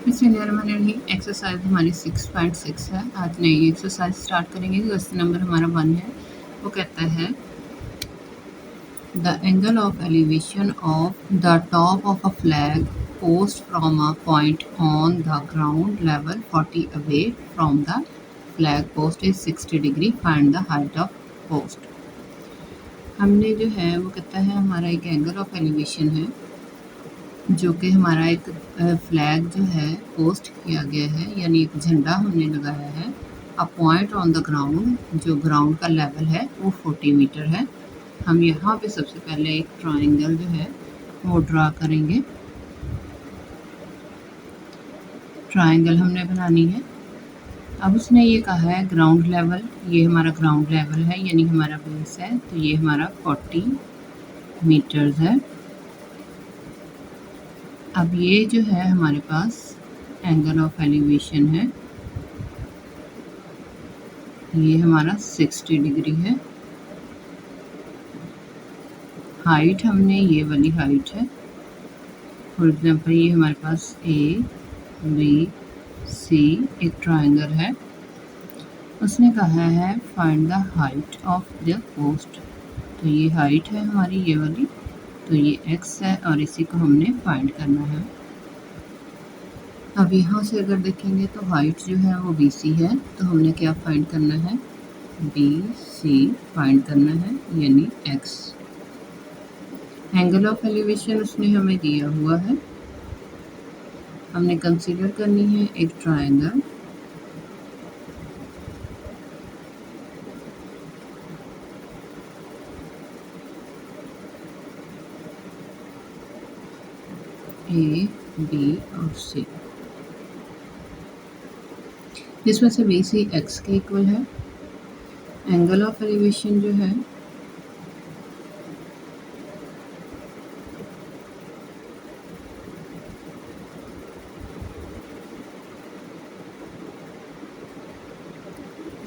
बिस्मिल्लाहिर्रहमानिर्रहीम। एक्सरसाइज हमारी 6.6 है। आज नई एक्सरसाइज स्टार्ट करेंगे। क्वेश्चन नंबर हमारा 1 है। वो कहता है the angle of elevation of the top of a flag post from a point on the ground level 40 away from the flag post is 60 degree. Find the height of post. हमने जो है वो कहता है हमारा एक एंगल ऑफ एलिवेशन है जो कि हमारा एक फ्लैग जो है पोस्ट किया गया है, यानी एक झंडा हमने लगाया है। A point on the ground, जो ग्राउंड का लेवल है वो 40 मीटर है। हम यहाँ पे सबसे पहले एक ट्रायंगल जो है वो ड्रा करेंगे। ट्रायंगल हमने बनानी है। अब उसने ये कहा है ग्राउंड लेवल, ये हमारा ग्राउंड लेवल है यानी हमारा बेस है, तो ये हमारा 40 मीटर्स है। अब ये जो है हमारे पास एंगल ऑफ एलिवेशन है, ये हमारा 60 डिग्री है। हाइट हमने ये वाली हाइट है। फॉर एग्जांपल ये हमारे पास ABC एक ट्रायंगल है। उसने कहा है find the height of the post, तो ये हाइट है हमारी ये वाली, तो ये x है और इसी को हमने फाइंड करना है। अब यहाँ से अगर देखेंगे तो हाइट जो है वो BC है, तो हमने क्या फाइंड करना है, BC फाइंड करना है यानी x। एंगल ऑफ एलिवेशन उसने हमें दिया हुआ है। हमने कंसीडर करनी है एक ट्रायंगल। A, B और C, जिसमें से BC x के इक्वल है। एंगल ऑफ एलिवेशन जो है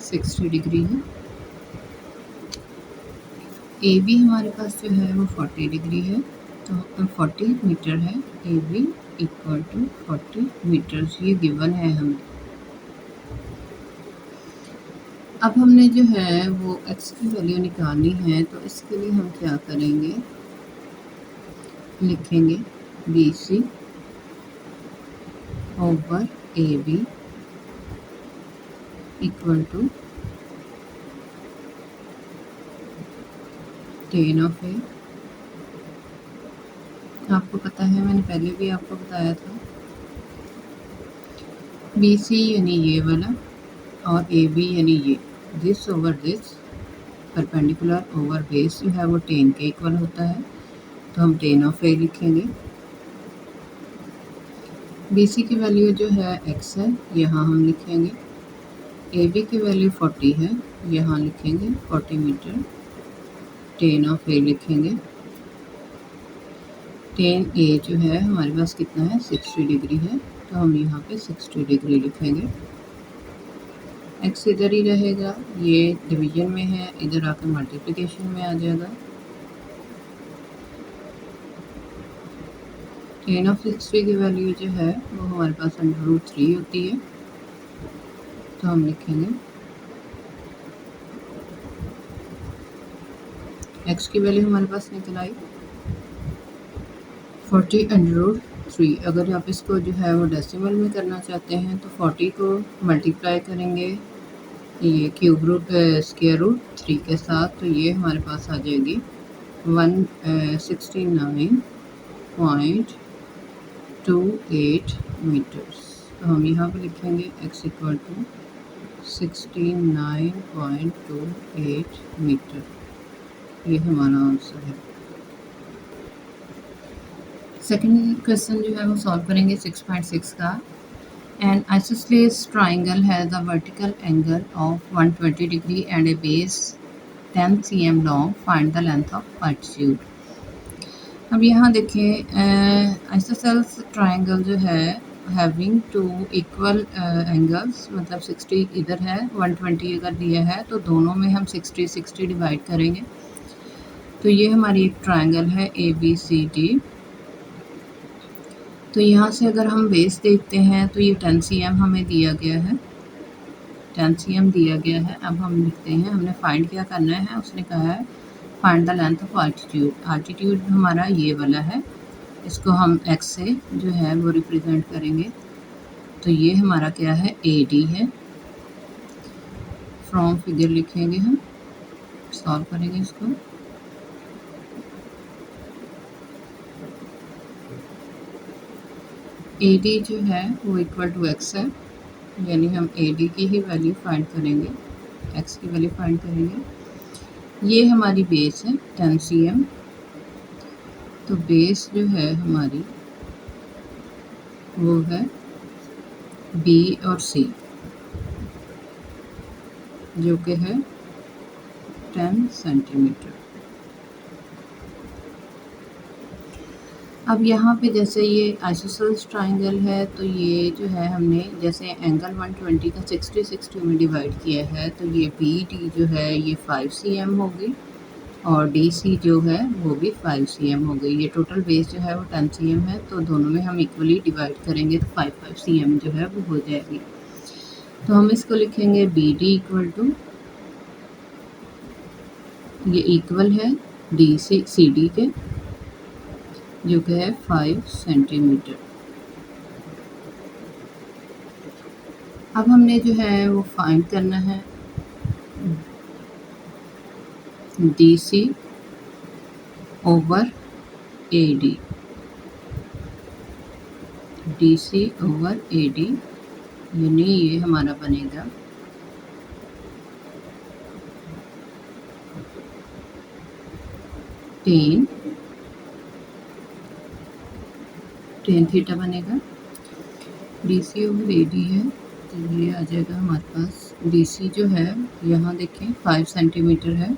$60 डिग्री है। AB हमारे पास जो है वो 40 डिग्री है, तो 40 मीटर है। AB इक्वल टू 40 मीटर्स, ये गिवन है हमें। अब हमने जो है वो x की वैल्यू निकालनी है, तो इसके लिए हम क्या करेंगे, लिखेंगे BC over AB equal to tan of A। आपको पता है, मैंने पहले भी आपको बताया था, BC यानी ये वाला और AB यानी ये, this over this, perpendicular over base जो है वो tan के इक्वल होता है, तो हम tan ऑफ A लिखेंगे। BC की वैल्यू जो है x है, यहाँ हम लिखेंगे। AB की वैल्यू 40 है, यहाँ लिखेंगे 40 मीटर। tan ऑफ A लिखेंगे। tan A जो है हमारे पास कितना है, 60 डिग्री है, तो हम यहाँ पे 60 डिग्री लिखेंगे। x इधर ही रहेगा, ये डिवीजन में है, इधर आकर मल्टीप्लिकेशन में आ जाएगा। tan ऑफ 60 की वैल्यू जो है वो हमारे पास √3 होती है, तो हम लिखेंगे x की वैल्यू हमारे पास निकल आई 40√3। अगर आप इसको जो है वो डेसिमल में करना चाहते हैं तो 40 को मल्टीप्लाई करेंगे ये क्यूब रूट स्क्वायर रूट 3 के साथ, तो ये हमारे पास आ जाएगी 169.28 मीटर्स। तो हम यहाँ पे लिखेंगे x इक्वल टू 69.28 मीटर, ये हमारा आंसर है। सेकंड क्वेश्चन जो है वो सॉल्व करेंगे 6.6 का। An isosceles triangle has a vertical angle of 120 degree and a base 10 cm long. Find the length of altitude. अब यहाँ देखें, आइसोसेलेस ट्राइंगल जो है हैविंग टू इक्वल एंगल्स, मतलब 60 इधर है, 120 अगर दिया है तो दोनों में हम 60 डिवाइड करेंगे, तो ये हमारी एक ट्राइंगल है ABCD। तो यहाँ से अगर हम बेस देखते हैं तो ये 10 cm हमें दिया गया है, 10 cm दिया गया है। अब हम लिखते हैं, हमने फाइंड क्या करना है, उसने कहा है find the length of altitude. Altitude हमारा ये वाला है, इसको हम x से जो है वो रिप्रेजेंट करेंगे। तो ये हमारा क्या है, AD है। फ्रॉम फिगर लिखेंगे, हम सॉल्व करेंगे इसको। AD जो है वो इक्वल टू x है, यानी हम AD की ही वैल्यू फाइंड करेंगे, x की वैल्यू फाइंड करेंगे। ये हमारी बेस है 10 cm। तो बेस जो है हमारी वो है B और C, जो कि है 10 सेंटीमीटर। अब यहाँ पे जैसे ये आइसोसेलेस ट्राइंगल है, तो ये जो है हमने जैसे एंगल 120 का 60-60 में डिवाइड किया है, तो ये BD जो है ये 5 cm होगी और DC जो है वो भी 5 cm हो गई। ये टोटल बेस जो है वो 10 cm है, तो दोनों में हम इक्वली डिवाइड करेंगे तो 5 cm जो है वो हो जाएगी। तो हम इसको लिखेंगे BD इक्वल टू, ये इक्वल है CD के, जो कि है 5 सेंटीमीटर। अब हमने जो है वो फाइंड करना है DC over AD, DC over AD, यानी ये हमारा बनेगा 10 थीटा बनेगा। DC ओवर AD है, तो ये आ जाएगा हमारे पास। DC जो है यहाँ देखें 5 सेंटीमीटर है,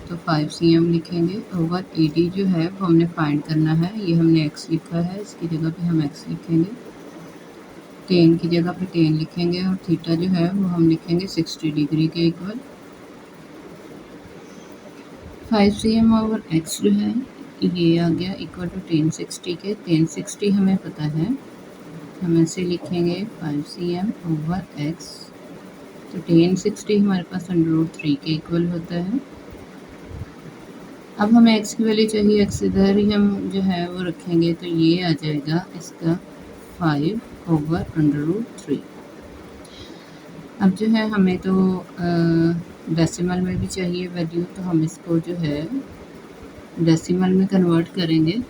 तो 5 cm लिखेंगे। ओवर AD जो है वो हमने फाइंड करना है, ये हमने x लिखा है, इसकी जगह पे हम x लिखेंगे। 10 की जगह पे 10 लिखेंगे और थीटा जो है वो हम लिखेंगे 60 डिग्री के इक्वल। 5 cm ओवर x जो है ये आ गया इक्वल टू 1060 के। 1060 हमें पता है, हम ऐसे लिखेंगे 5 cm ओवर x, तो 1060 हमारे पास √3 के इक्वल होता है। अब हमें x की वैल्यू चाहिए, x इधर ही हम जो है वो रखेंगे, तो ये आ जाएगा इसका 5 ओवर √3। अब जो है हमें तो डेसिमल में भी चाहिए वैल्यू, तो हम इसको जो है डेसिमल में कन्वर्ट करेंगे।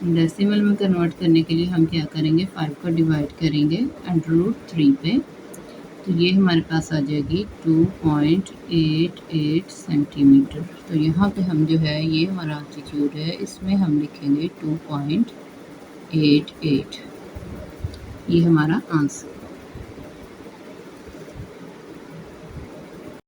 डेसिमल में कन्वर्ट करने के लिए हम क्या करेंगे, 5 को डिवाइड करेंगे √3 पे, तो ये हमारे पास आ जाएगी 2.88 सेंटीमीटर। तो यहाँ पे हम जो है ये हमारा एल्टीट्यूड है, इसमें हम लिखेंगे 2.88, ये हमारा आंसर।